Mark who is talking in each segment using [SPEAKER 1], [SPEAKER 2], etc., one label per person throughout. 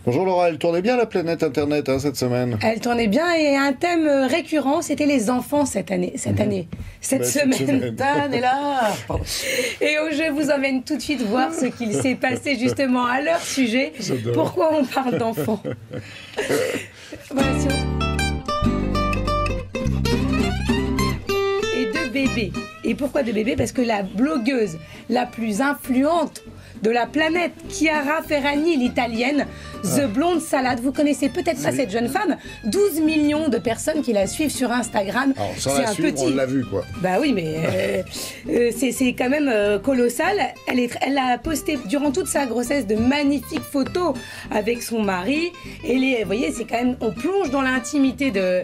[SPEAKER 1] Bonjour Laura, elle tournait bien la planète Internet cette semaine.
[SPEAKER 2] Elle tournait bien et un thème récurrent, c'était les enfants cette semaine. Dan est là. Et je vous emmène tout de suite voir ce qu'il s'est passé justement à leur sujet. Pourquoi on parle d'enfants. Voilà, et de bébés. Et pourquoi de bébés? Parce que la blogueuse la plus influente de la planète, Chiara Ferragni, l'italienne, The Blonde Salad. Vous connaissez peut-être pas cette jeune femme. 12 millions de personnes qui la suivent sur Instagram.
[SPEAKER 1] Alors, sans la suivre, on l'a vu, quoi.
[SPEAKER 2] Bah oui, mais c'est quand même colossal. Elle a posté durant toute sa grossesse de magnifiques photos avec son mari. Et vous voyez, c'est quand même, on plonge dans l'intimité de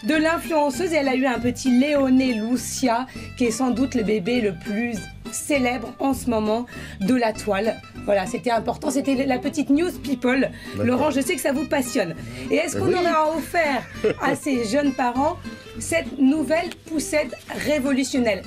[SPEAKER 2] l'influenceuse. Et elle a eu un petit Léoné Lucia, qui est sans doute le bébé le plus célèbre en ce moment de la toile. Voilà, c'était important, c'était la petite news people. Laurent, je sais que ça vous passionne. Et est-ce qu'on aura offert à ces jeunes parents cette nouvelle poussette révolutionnaire?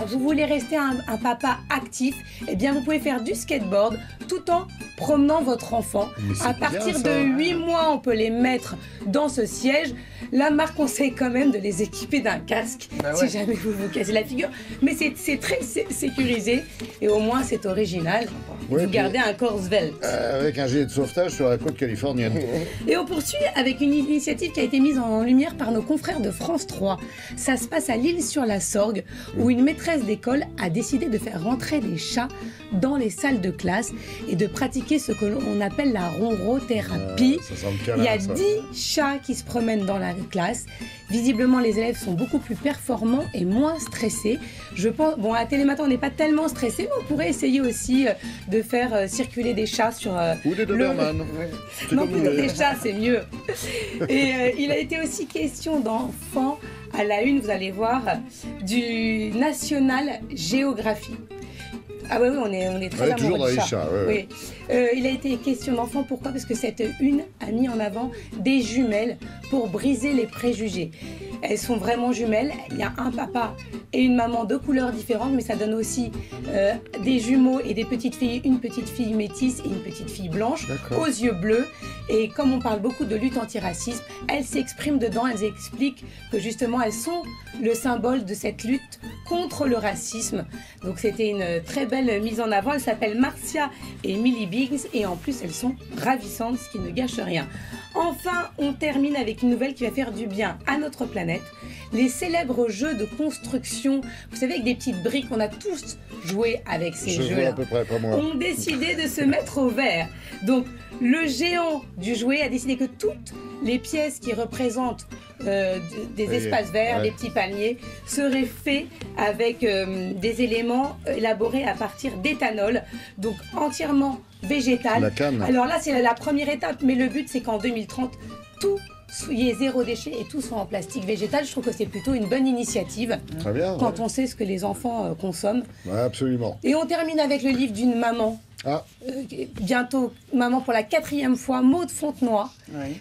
[SPEAKER 2] Vous voulez rester un papa actif, eh bien vous pouvez faire du skateboard tout en promenant votre enfant. À partir de 8 mois, on peut les mettre dans ce siège. La marque conseille quand même de les équiper d'un casque, si jamais vous vous cassez la figure. Mais c'est très sécurisé et au moins c'est original. Vous gardez un corps svelte.
[SPEAKER 1] Avec un gilet de sauvetage sur la côte californienne.
[SPEAKER 2] Et on poursuit avec une initiative qui a été mise en lumière par nos confrères de France 3. Ça se passe à l'Île-sur-la-Sorgue, où une maîtresse d'école a décidé de faire rentrer des chats dans les salles de classe et de pratiquer ce que l'on appelle la ronrothérapie. Il y a 10 chats qui se promènent dans la classe. Visiblement, les élèves sont beaucoup plus performants et moins stressés. Je pense, bon, à Télématin, on n'est pas tellement stressé, mais on pourrait essayer aussi de faire circuler des chats sur
[SPEAKER 1] ou des Doberman.
[SPEAKER 2] Non, plutôt des chats, c'est mieux. Et il a été aussi question d'enfants à la une, vous allez voir, du National Géographie. Ah oui, on est très amoureux
[SPEAKER 1] toujours dans les chats.
[SPEAKER 2] Oui. Il a été question d'enfants. Pourquoi? Parce que cette une a mis en avant des jumelles pour briser les préjugés. Elles sont vraiment jumelles. Il y a un papa et une maman de couleurs différentes, mais ça donne aussi des jumeaux et des petites filles. Une petite fille métisse et une petite fille blanche aux yeux bleus. Et comme on parle beaucoup de lutte antiracisme, elles s'expriment dedans. Elles expliquent que justement, elles sont le symbole de cette lutte contre le racisme. Donc c'était une très belle mise en avant. Elles s'appellent Marcia et Millie Biggs et en plus elles sont ravissantes, ce qui ne gâche rien. Enfin, on termine avec une nouvelle qui va faire du bien à notre planète. Les célèbres jeux de construction, vous savez, avec des petites briques, on a tous joué avec ces jeux-là.
[SPEAKER 1] À peu près, pas moi.
[SPEAKER 2] Ont décidé de se mettre au vert. Donc le géant du jouet a décidé que toutes les pièces qui représentent des espaces verts, des petits palmiers, seraient faits avec des éléments élaborés à partir d'éthanol, donc entièrement végétal.
[SPEAKER 1] La canne.
[SPEAKER 2] Alors là, c'est la première étape, mais le but, c'est qu'en 2030, tout il y ait zéro déchet et tout soit en plastique végétal. Je trouve que c'est plutôt une bonne initiative.
[SPEAKER 1] Très bien.
[SPEAKER 2] Quand on sait ce que les enfants consomment.
[SPEAKER 1] Ouais, absolument.
[SPEAKER 2] Et on termine avec le livre d'une maman. Bientôt maman pour la 4e fois, Maude Fontenoy.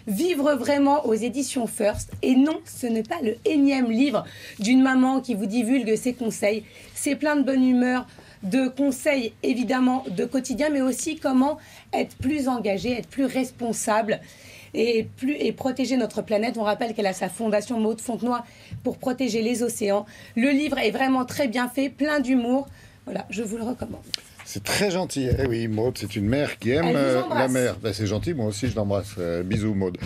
[SPEAKER 2] Vivre vraiment aux éditions First. Et non, ce n'est pas le énième livre d'une maman qui vous divulgue ses conseils. C'est plein de bonne humeur, de conseils évidemment de quotidien, mais aussi comment être plus engagé, être plus responsable et protéger notre planète. On rappelle qu'elle a sa fondation Maude Fontenoy pour protéger les océans. Le livre est vraiment très bien fait, plein d'humour. Voilà, je vous le recommande.
[SPEAKER 1] C'est très gentil. Eh oui, Maude, c'est une mère qui aime la mer. Ben, c'est gentil, moi aussi je l'embrasse. Bisous Maude.